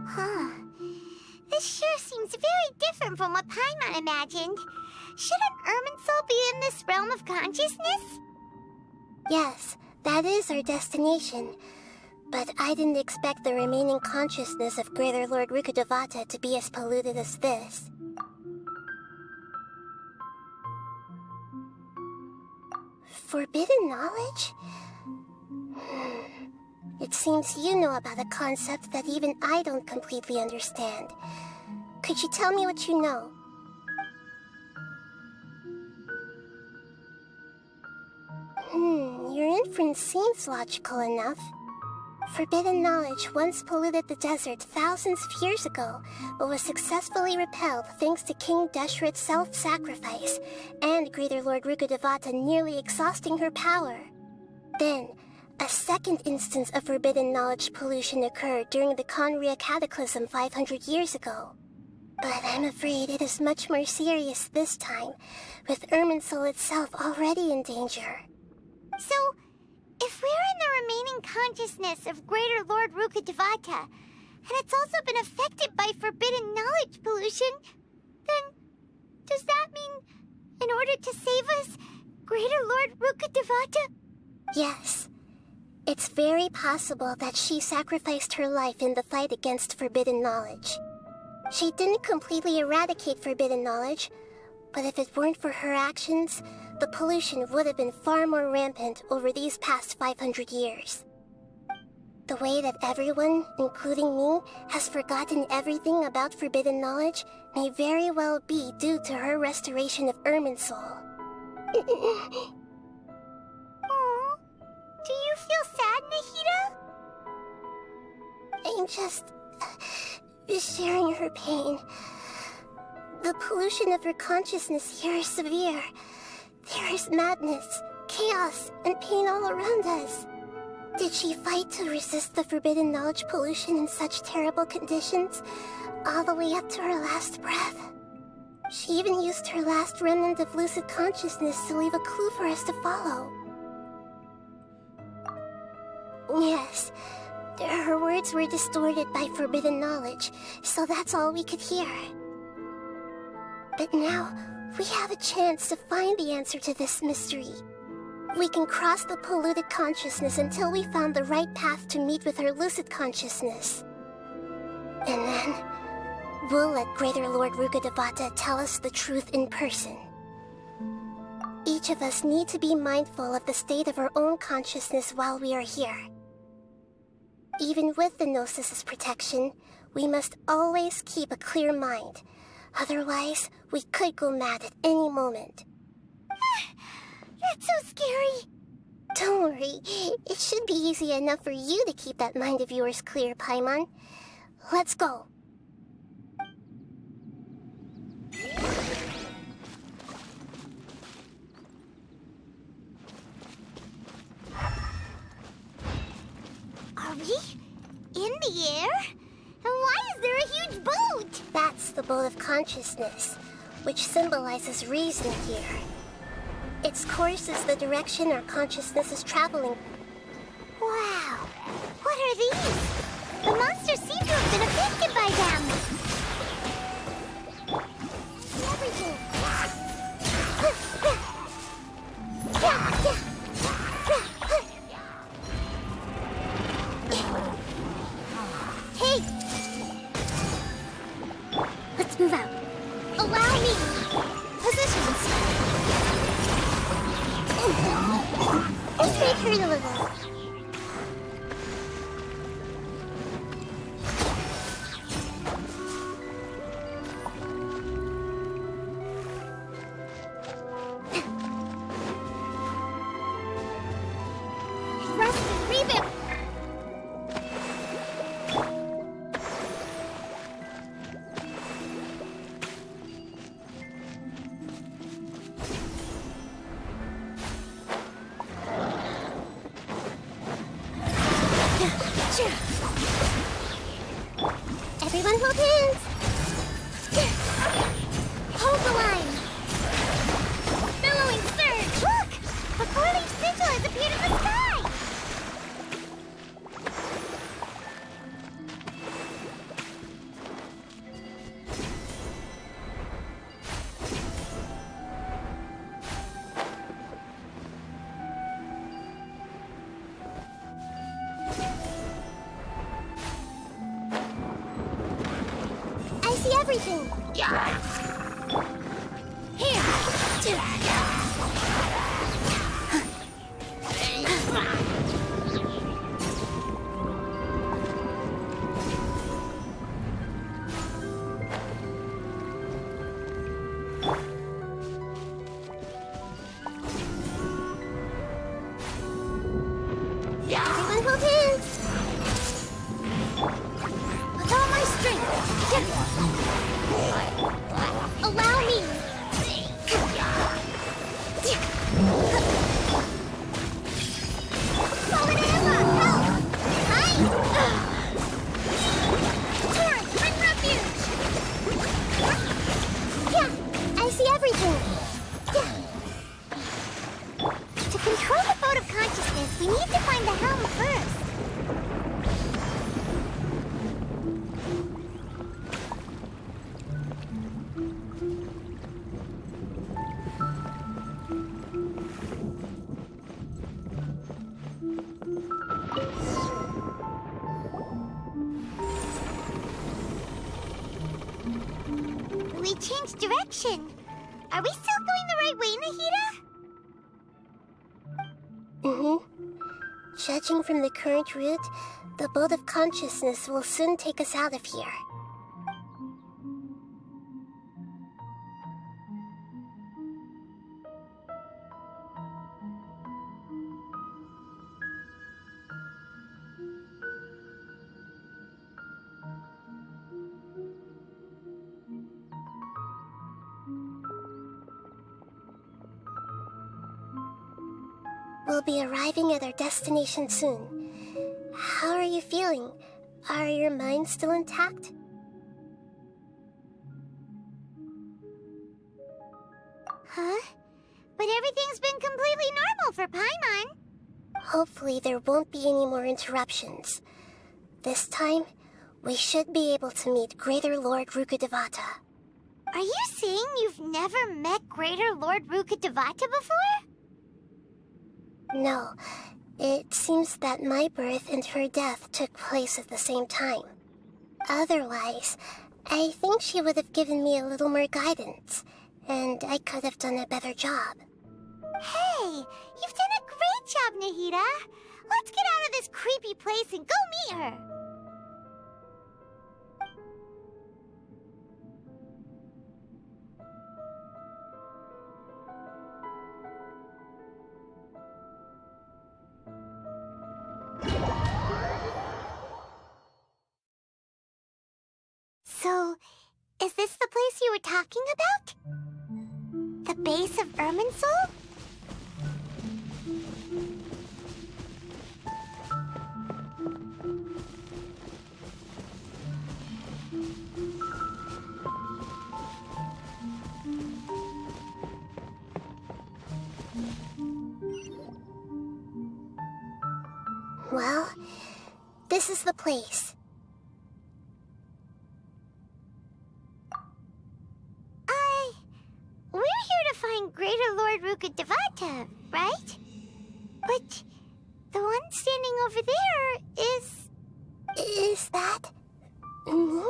Huh. This sure seems very different from what Paimon imagined. Shouldn't Irminsul be in this realm of consciousness? Yes, that is our destination. But I didn't expect the remaining consciousness of Greater Lord Rukhadevata to be as polluted as this. Forbidden knowledge? It seems you know about a concept that even I don't completely understand. Could you tell me what you know? Your inference seems logical enough. Forbidden knowledge once polluted the desert thousands of years ago, but was successfully repelled thanks to King Deshret's self-sacrifice, and Greater Lord Rukhadevata nearly exhausting her power. Then, a second instance of forbidden knowledge pollution occurred during the Conria Cataclysm 500 years ago. But I'm afraid it is much more serious this time, with Irminsul itself already in danger. So, if we're in the remaining consciousness of Greater Lord Rukhadevata, and it's also been affected by forbidden knowledge pollution, then does that mean, in order to save us, Greater Lord Rukhadevata? Yes. It's very possible that she sacrificed her life in the fight against forbidden knowledge. She didn't completely eradicate forbidden knowledge, but if it weren't for her actions, the pollution would have been far more rampant over these past 500 years. The way that everyone, including me, has forgotten everything about forbidden knowledge may very well be due to her restoration of Irminsul. Aww. Do you feel sad, Nahida? I'm just sharing her pain. The pollution of her consciousness here is severe. There is madness, chaos, and pain all around us. Did she fight to resist the forbidden knowledge pollution in such terrible conditions, all the way up to her last breath? She even used her last remnant of lucid consciousness to leave a clue for us to follow. Yes, her words were distorted by forbidden knowledge, so that's all we could hear. But now, we have a chance to find the answer to this mystery. We can cross the polluted consciousness until we found the right path to meet with her lucid consciousness. And then, we'll let Greater Lord Rukhadevata tell us the truth in person. Each of us need to be mindful of the state of our own consciousness while we are here. Even with the Gnosis's protection, we must always keep a clear mind. Otherwise, we could go mad at any moment. That's so scary. Don't worry. It should be easy enough for you to keep that mind of yours clear, Paimon. Let's go. Are we in the air? And why is there a huge boat? That's the boat of consciousness, which symbolizes reason here. Its course is the direction our consciousness is traveling. Wow! What are these? The monsters seem to have been affected by them. Everything. Hey! Let's move out. Allow me! Positions! It may hurt a little. Everyone hold hands! Hold the line! Billowing surge! Look! everything! Here! Everyone hold hands! With all my strength! Allow me! Fallen Emma, help! Hi! Torrent, bring refuge! Yeah, I see everything. Yeah. To control the boat of consciousness, we need to find the helm first. We changed direction. Are we still going the right way, Nahida? Judging from the current route, the boat of consciousness will soon take us out of here. We'll be arriving at our destination soon. How are you feeling? Are your minds still intact? Huh? But everything's been completely normal for Paimon. Hopefully there won't be any more interruptions. This time, we should be able to meet Greater Lord Rukhadevata. Are you saying you've never met Greater Lord Rukhadevata before? No, it seems that my birth and her death took place at the same time. Otherwise, I think she would have given me a little more guidance, and I could have done a better job. Hey, you've done a great job, Nahida. Let's get out of this creepy place and go meet her. So, is this the place you were talking about? The base of Irminsul? Well, this is the place. We're here to find Greater Lord Rukhadevata, right? But the one standing over there is... Is that... me?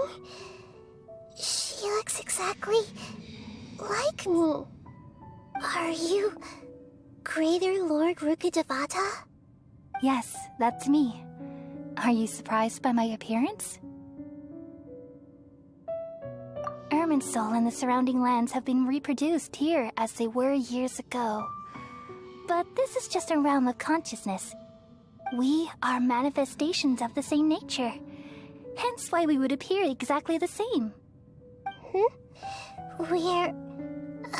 She looks exactly like me. Are you Greater Lord Rukhadevata? Yes, that's me. Are you surprised by my appearance? Irminsul and the surrounding lands have been reproduced here as they were years ago. But this is just a realm of consciousness. We are manifestations of the same nature. Hence why we would appear exactly the same. We're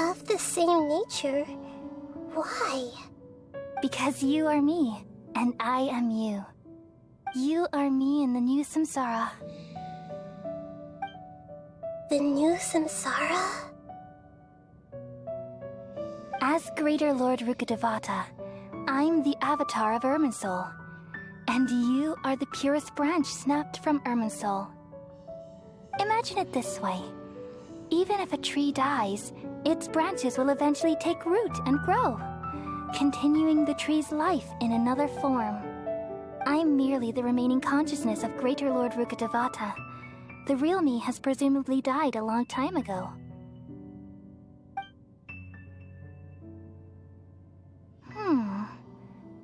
of the same nature. Why? Because you are me, and I am you. You are me in the new samsara. The new samsara? As Greater Lord Rukhadevata, I'm the avatar of Irminsul, and you are the purest branch snapped from Irminsul. Imagine it this way. Even if a tree dies, its branches will eventually take root and grow, continuing the tree's life in another form. I'm merely the remaining consciousness of Greater Lord Rukhadevata, The real me has presumably died a long time ago.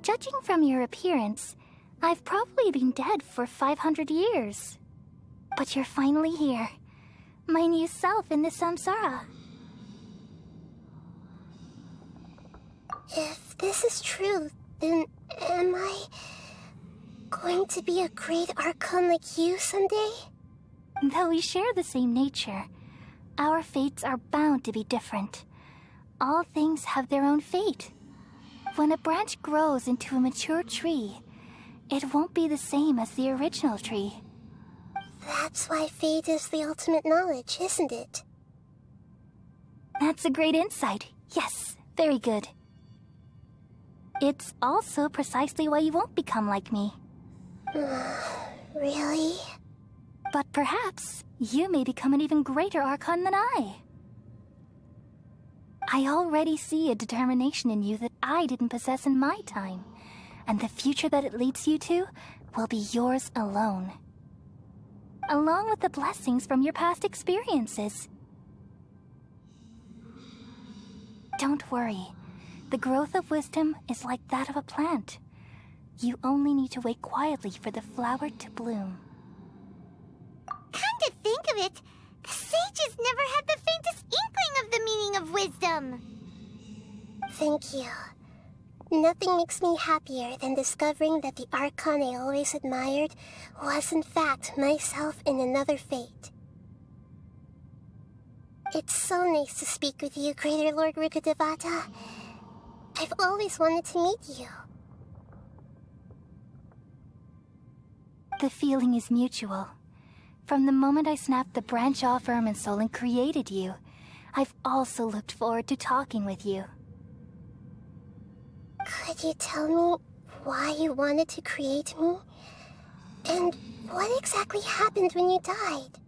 Judging from your appearance, I've probably been dead for 500 years. But you're finally here. My new self in the samsara. If this is true, then am I going to be a great Archon like you someday? Though we share the same nature, our fates are bound to be different. All things have their own fate. When a branch grows into a mature tree, it won't be the same as the original tree. That's why fate is the ultimate knowledge, isn't it? That's a great insight. Yes, very good. It's also precisely why you won't become like me. Really? But perhaps you may become an even greater Archon than I. I already see a determination in you that I didn't possess in my time, and the future that it leads you to will be yours alone. Along with the blessings from your past experiences. Don't worry. The growth of wisdom is like that of a plant. You only need to wait quietly for the flower to bloom. Come to think of it, the sages never had the faintest inkling of the meaning of wisdom. Thank you. Nothing makes me happier than discovering that the Archon I always admired was in fact myself in another fate. It's so nice to speak with you, Greater Lord Rukhadevata. I've always wanted to meet you. The feeling is mutual. From the moment I snapped the branch off Irminsul and created you, I've also looked forward to talking with you. Could you tell me why you wanted to create me? And what exactly happened when you died?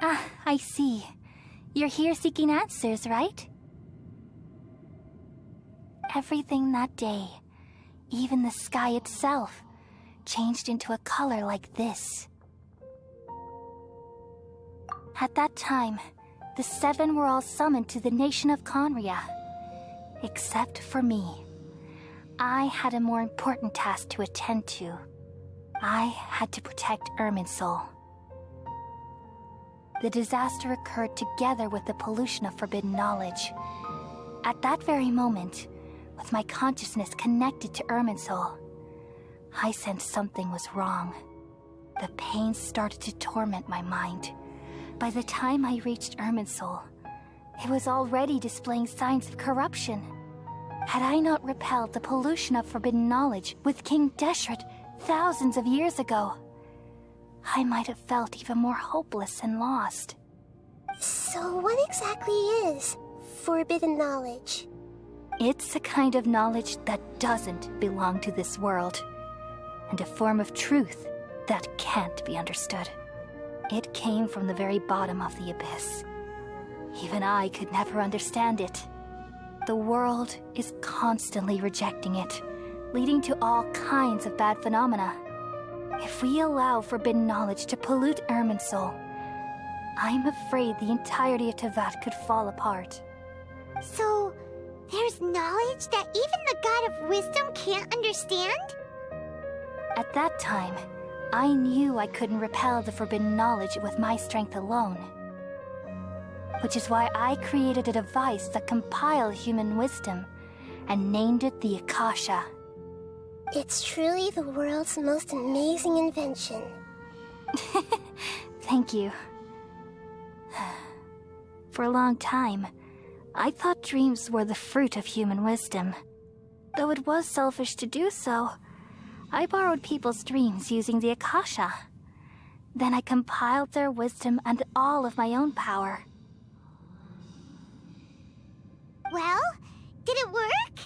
Ah, I see. You're here seeking answers, right? Everything that day, even the sky itself, changed into a color like this. At that time, the seven were all summoned to the nation of Conria. Except for me. I had a more important task to attend to. I had to protect Irminsul. The disaster occurred together with the pollution of forbidden knowledge. At that very moment, with my consciousness connected to Irminsul, I sensed something was wrong. The pain started to torment my mind. By the time I reached Irminsul, it was already displaying signs of corruption. Had I not repelled the pollution of forbidden knowledge with King Deshret thousands of years ago, I might have felt even more hopeless and lost. So what exactly is forbidden knowledge? It's a kind of knowledge that doesn't belong to this world, and a form of truth that can't be understood. It came from the very bottom of the abyss. Even I could never understand it. The world is constantly rejecting it, leading to all kinds of bad phenomena. If we allow forbidden knowledge to pollute Irminsul, I'm afraid the entirety of Teyvat could fall apart. So, there's knowledge that even the God of wisdom can't understand? At that time, I knew I couldn't repel the forbidden knowledge with my strength alone. Which is why I created a device that compiled human wisdom and named it the Akasha. It's truly the world's most amazing invention. Thank you. For a long time, I thought dreams were the fruit of human wisdom. Though it was selfish to do so, I borrowed people's dreams using the Akasha. Then I compiled their wisdom and all of my own power. Well, did it work?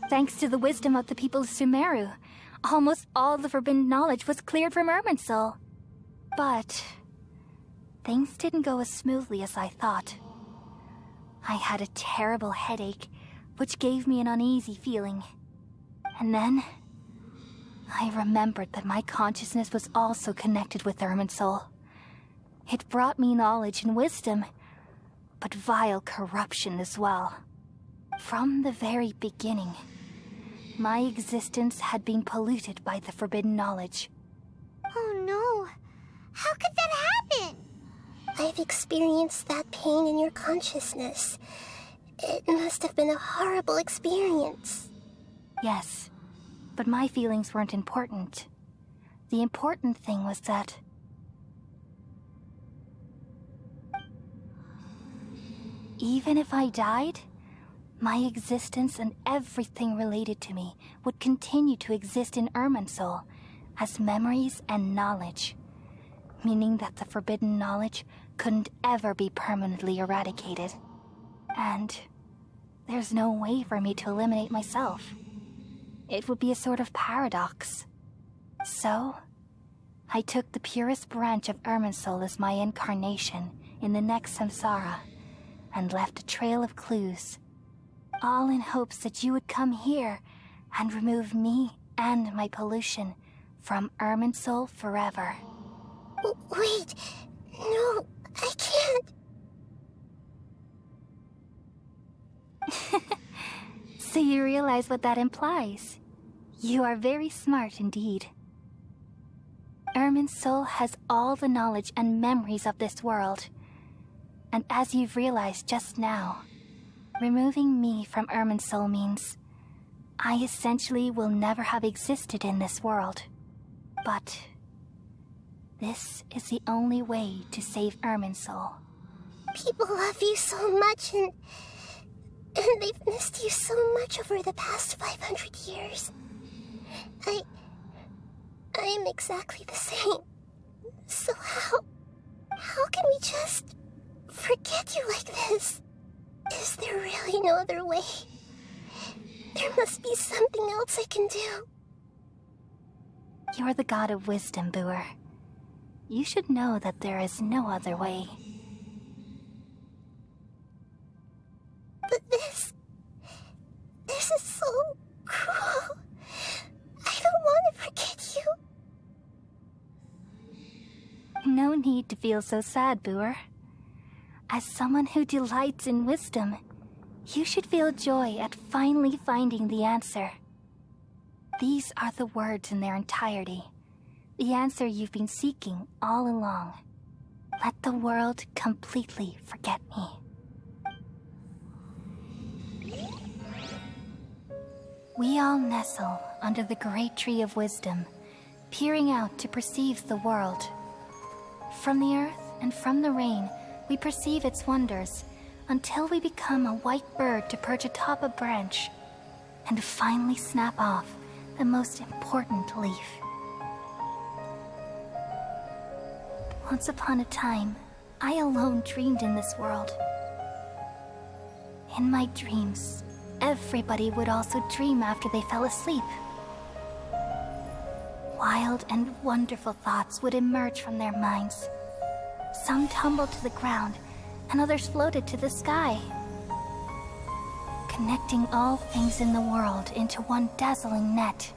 Thanks to the wisdom of the people of Sumeru, almost all the forbidden knowledge was cleared from Irminsul. But things didn't go as smoothly as I thought. I had a terrible headache, which gave me an uneasy feeling. And then I remembered that my consciousness was also connected with Irminsul. It brought me knowledge and wisdom, but vile corruption as well. From the very beginning, my existence had been polluted by the forbidden knowledge. Oh no. How could that happen? I've experienced that pain in your consciousness. It must have been a horrible experience. Yes, but my feelings weren't important. The important thing was that even if I died, my existence and everything related to me would continue to exist in Irminsul as memories and knowledge, meaning that the forbidden knowledge couldn't ever be permanently eradicated. And there's no way for me to eliminate myself. It would be a sort of paradox. So, I took the purest branch of Irminsul as my incarnation in the next samsara, and left a trail of clues, all in hopes that you would come here and remove me and my pollution from Irminsul forever. Wait, no, I can't. So you realize what that implies. You are very smart indeed. Irminsul has all the knowledge and memories of this world. And as you've realized just now, removing me from Irminsul means I essentially will never have existed in this world. But this is the only way to save Irminsul. People love you so much, and they've missed you so much over the past 500 years. I am exactly the same. So how can we just forget you like this? Is there really no other way? There must be something else I can do. You're the god of wisdom, Booer. You should know that there is no other way. But this is so cruel. I don't want to forget you. No need to feel so sad, Booer. As someone who delights in wisdom, you should feel joy at finally finding the answer. These are the words in their entirety. The answer you've been seeking all along. Let the world completely forget me. We all nestle under the great tree of wisdom, peering out to perceive the world. From the earth and from the rain, we perceive its wonders, until we become a white bird to perch atop a branch, and finally snap off the most important leaf. Once upon a time, I alone dreamed in this world. In my dreams, everybody would also dream after they fell asleep. Wild and wonderful thoughts would emerge from their minds. Some tumbled to the ground, and others floated to the sky, connecting all things in the world into one dazzling net.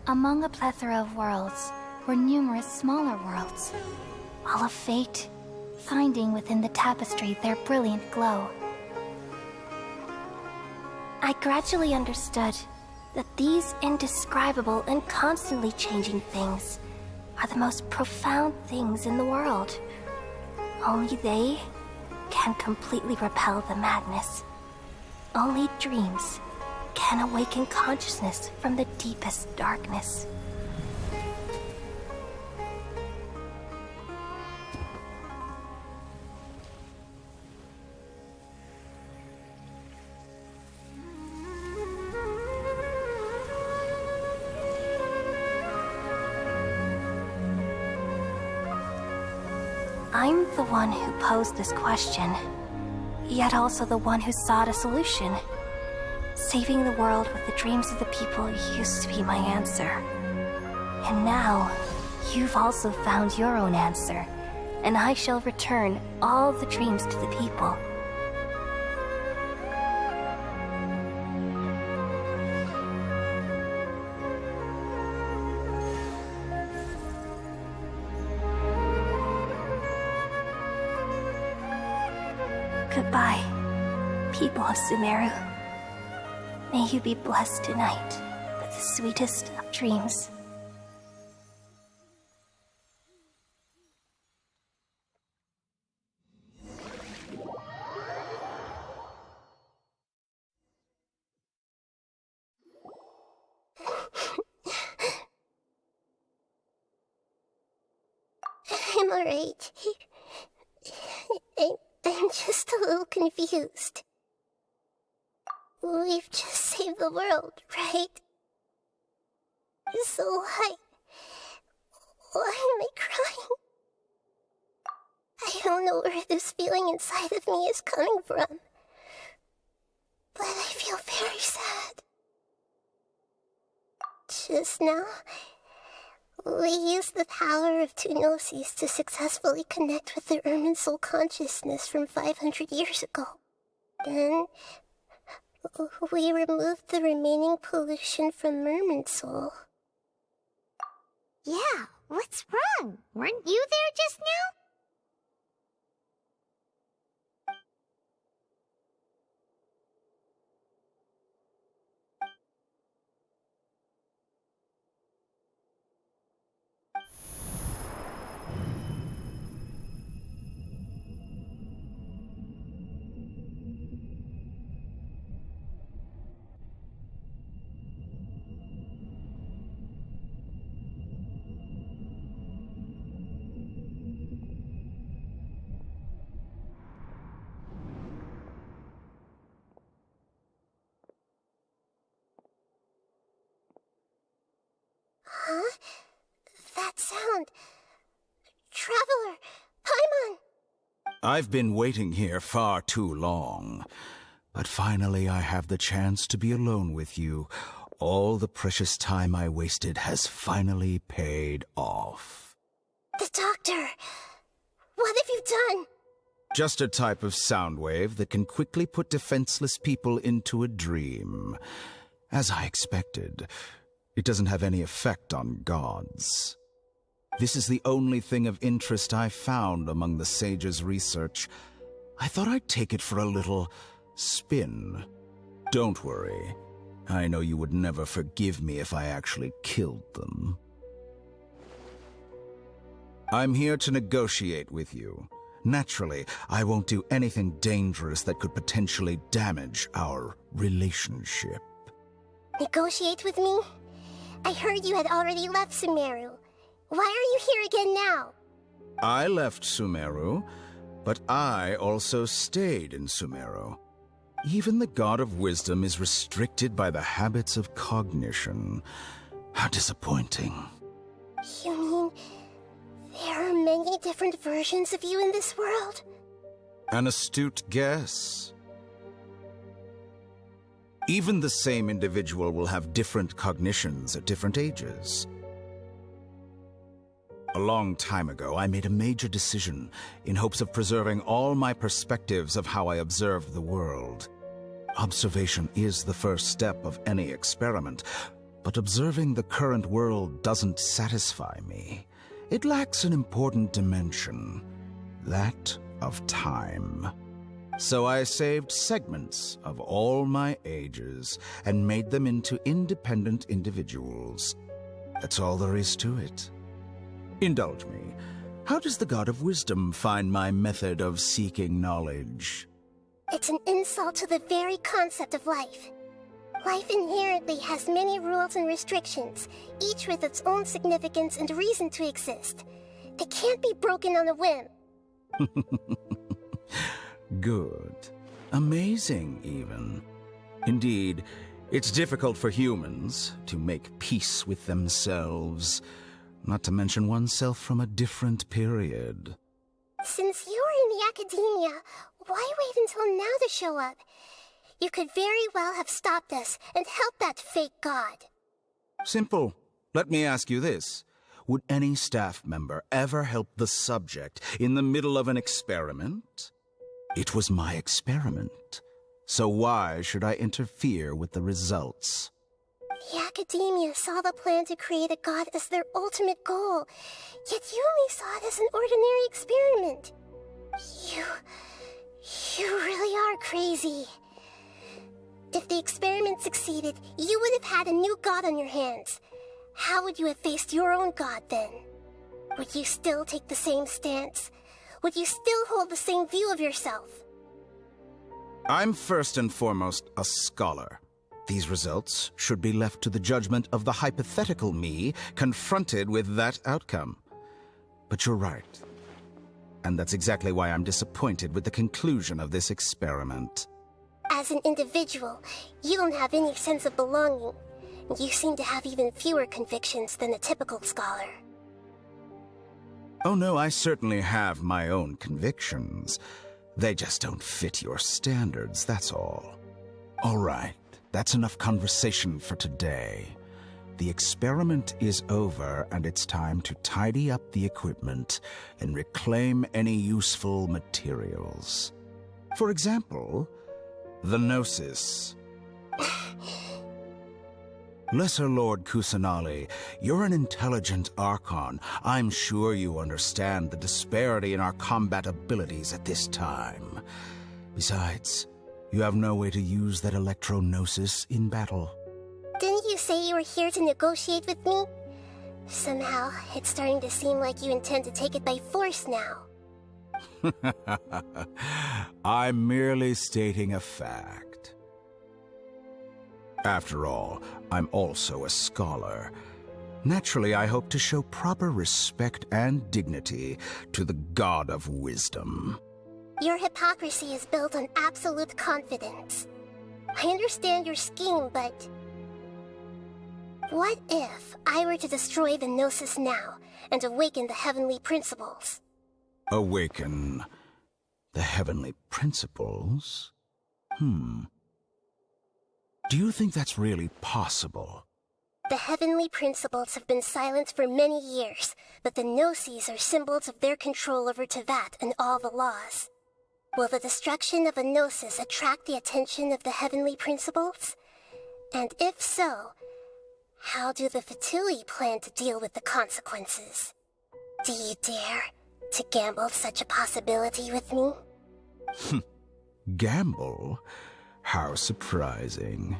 Among a plethora of worlds were numerous smaller worlds, all of fate, finding within the tapestry their brilliant glow. I gradually understood that these indescribable and constantly changing things are the most profound things in the world. Only they can completely repel the madness. Only dreams can awaken consciousness from the deepest darkness. I'm the one who posed this question, yet also the one who sought a solution. Saving the world with the dreams of the people used to be my answer. And now, you've also found your own answer, and I shall return all the dreams to the people. Goodbye, people of Sumeru. May you be blessed tonight with the sweetest of dreams. I'm alright. I'm just a little confused. We've just saved the world, right? So why am I crying? I don't know where this feeling inside of me is coming from, but I feel very sad. Just now, we used the power of two gnosis to successfully connect with the Irminsul consciousness from 500 years ago. Then, we removed the remaining pollution from Irminsul. Yeah, what's wrong? Weren't you there just now? Huh? That sound. Traveler! Paimon! I've been waiting here far too long. But finally I have the chance to be alone with you. All the precious time I wasted has finally paid off. The doctor! What have you done? Just a type of sound wave that can quickly put defenseless people into a dream. As I expected, it doesn't have any effect on gods. This is the only thing of interest I found among the sage's research. I thought I'd take it for a little spin. Don't worry. I know you would never forgive me if I actually killed them. I'm here to negotiate with you. Naturally, I won't do anything dangerous that could potentially damage our relationship. Negotiate with me? I heard you had already left Sumeru. Why are you here again now? I left Sumeru, but I also stayed in Sumeru. Even the God of Wisdom is restricted by the habits of cognition. How disappointing. You mean there are many different versions of you in this world? An astute guess. Even the same individual will have different cognitions at different ages. A long time ago, I made a major decision in hopes of preserving all my perspectives of how I observed the world. Observation is the first step of any experiment, but observing the current world doesn't satisfy me. It lacks an important dimension, that of time. So I saved segments of all my ages and made them into independent individuals. That's all there is to it. Indulge me. How does the God of Wisdom find my method of seeking knowledge? It's an insult to the very concept of life. Life inherently has many rules and restrictions, each with its own significance and reason to exist. They can't be broken on a whim. Good. Amazing, even. Indeed, it's difficult for humans to make peace with themselves, not to mention oneself from a different period. Since you were in the academia, why wait until now to show up? You could very well have stopped us and helped that fake god. Simple. Let me ask you this. Would any staff member ever help the subject in the middle of an experiment? It was my experiment. So why should I interfere with the results? The academia saw the plan to create a god as their ultimate goal, yet you only saw it as an ordinary experiment. You are crazy. If the experiment succeeded, you would have had a new god on your hands. How would you have faced your own god then? Would you still take the same stance? Would you still hold the same view of yourself? I'm first and foremost a scholar. These results should be left to the judgment of the hypothetical me confronted with that outcome. But you're right. And that's exactly why I'm disappointed with the conclusion of this experiment. As an individual, you don't have any sense of belonging. You seem to have even fewer convictions than a typical scholar. Oh no, I certainly have my own convictions. They just don't fit your standards, that's all. All right, that's enough conversation for today. The experiment is over, and it's time to tidy up the equipment and reclaim any useful materials. For example, the Gnosis. Lesser Lord Kusanali, you're an intelligent Archon. I'm sure you understand the disparity in our combat abilities at this time. Besides, you have no way to use that electro-gnosis in battle. Didn't you say you were here to negotiate with me? Somehow, it's starting to seem like you intend to take it by force now. I'm merely stating a fact. After all, I'm also a scholar. Naturally, I hope to show proper respect and dignity to the God of Wisdom. Your hypocrisy is built on absolute confidence. I understand your scheme, but... what if I were to destroy the Gnosis now and awaken the heavenly principles? Awaken the heavenly principles? Do you think that's really possible? The heavenly principles have been silent for many years, but the Gnosis are symbols of their control over Teyvat and all the laws. Will the destruction of a Gnosis attract the attention of the heavenly principles? And if so, how do the Fatui plan to deal with the consequences? Do you dare to gamble such a possibility with me? Gamble? How surprising.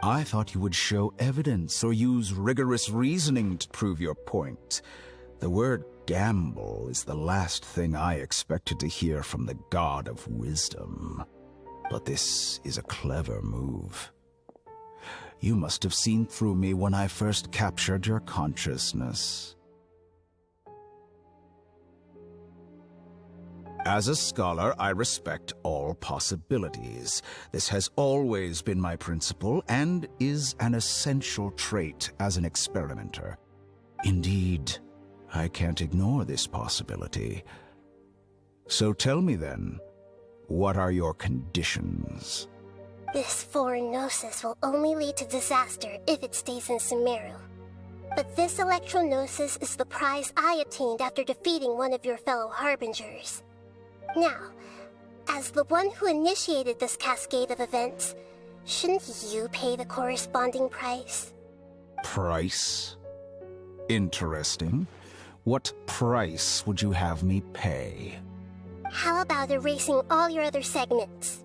I thought you would show evidence or use rigorous reasoning to prove your point. The word gamble is the last thing I expected to hear from the God of Wisdom. But this is a clever move. You must have seen through me when I first captured your consciousness. As a scholar, I respect all possibilities. This has always been my principle and is an essential trait as an experimenter. Indeed, I can't ignore this possibility. So tell me then, what are your conditions? This foreign Gnosis will only lead to disaster if it stays in Sumeru. But this electro-Gnosis is the prize I obtained after defeating one of your fellow Harbingers. Now, as the one who initiated this cascade of events, shouldn't you pay the corresponding price? Price? Interesting. What price would you have me pay? How about erasing all your other segments?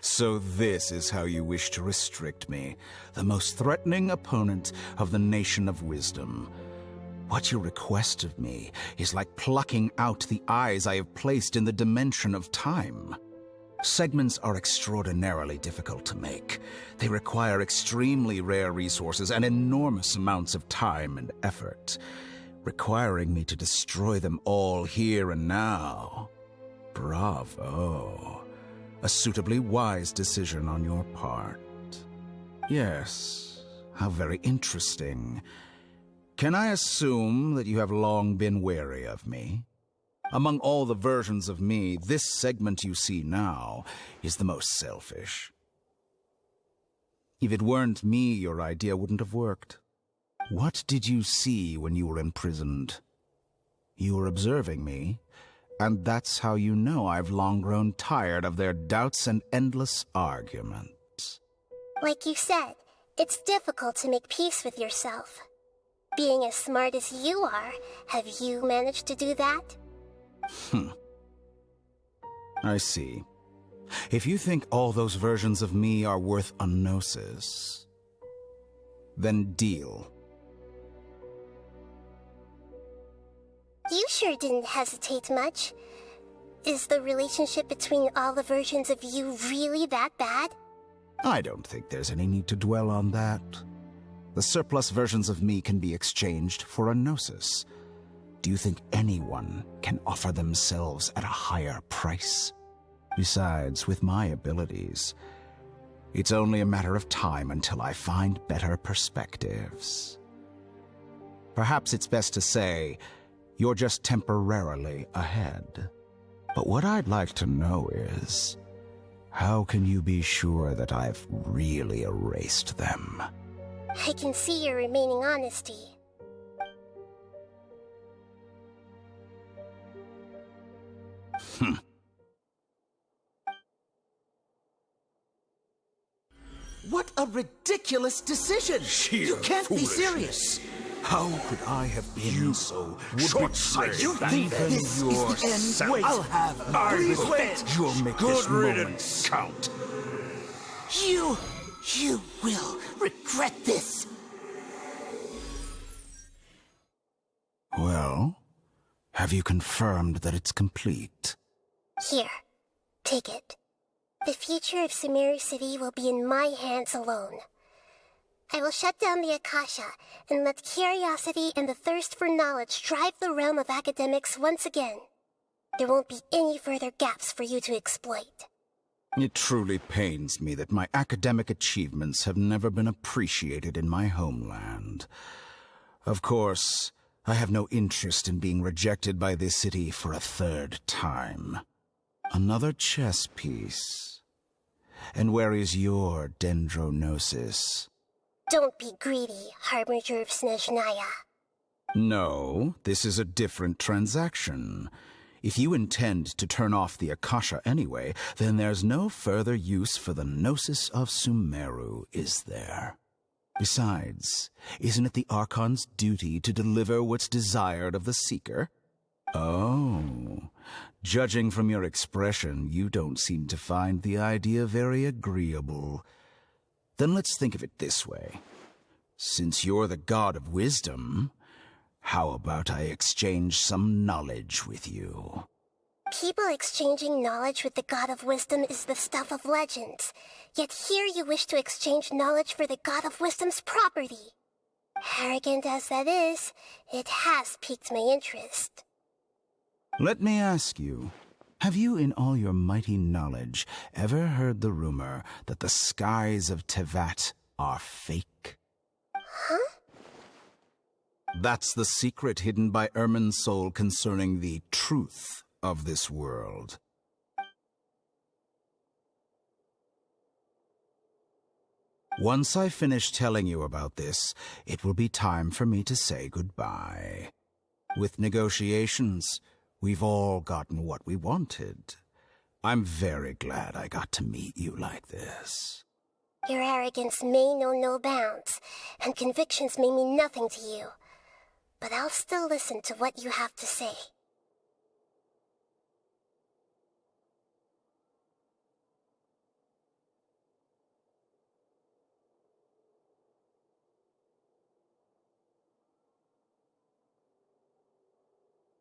So this is how you wish to restrict me, the most threatening opponent of the Nation of Wisdom. What you request of me is like plucking out the eyes I have placed in the dimension of time. Segments are extraordinarily difficult to make. They require extremely rare resources and enormous amounts of time and effort, requiring me to destroy them all here and now. Bravo. A suitably wise decision on your part. Yes, how very interesting. Can I assume that you have long been wary of me? Among all the versions of me, this segment you see now is the most selfish. If it weren't me, your idea wouldn't have worked. What did you see when you were imprisoned? You were observing me, and that's how you know I've long grown tired of their doubts and endless arguments. Like you said, it's difficult to make peace with yourself. Being as smart as you are, have you managed to do that? I see. If you think all those versions of me are worth a gnosis, then deal. You sure didn't hesitate much. Is the relationship between all the versions of you really that bad? I don't think there's any need to dwell on that. The surplus versions of me can be exchanged for a gnosis. Do you think anyone can offer themselves at a higher price? Besides, with my abilities, it's only a matter of time until I find better perspectives. Perhaps it's best to say, you're just temporarily ahead. But what I'd like to know is, how can you be sure that I've really erased them? I can see your remaining honesty. What a ridiculous decision! You can't be serious! How could I have been so short-sighted? You think this is the end? Wait, I'll have please wait! You'll make this moment count. You will regret this! Well, have you confirmed that it's complete? Here, take it. The future of Sumeru City will be in my hands alone. I will shut down the Akasha and let curiosity and the thirst for knowledge drive the realm of academics once again. There won't be any further gaps for you to exploit. It truly pains me that my academic achievements have never been appreciated in my homeland. Of course, I have no interest in being rejected by this city for a third time. Another chess piece. And where is your dendronosis? Don't be greedy, Harbinger of Snezhnaya. No, this is a different transaction. If you intend to turn off the Akasha anyway, then there's no further use for the Gnosis of Sumeru, is there? Besides, isn't it the Archon's duty to deliver what's desired of the Seeker? Oh, judging from your expression, you don't seem to find the idea very agreeable. Then let's think of it this way. Since you're the god of wisdom, how about I exchange some knowledge with you? People exchanging knowledge with the god of wisdom is the stuff of legends. Yet here you wish to exchange knowledge for the god of wisdom's property. Arrogant as that is, it has piqued my interest. Let me ask you, have you in all your mighty knowledge ever heard the rumor that the skies of Tevat are fake? Huh? That's the secret hidden by Irminsul concerning the truth of this world. Once I finish telling you about this, it will be time for me to say goodbye. With negotiations, we've all gotten what we wanted. I'm very glad I got to meet you like this. Your arrogance may know no bounds, and convictions may mean nothing to you. But I'll still listen to what you have to say.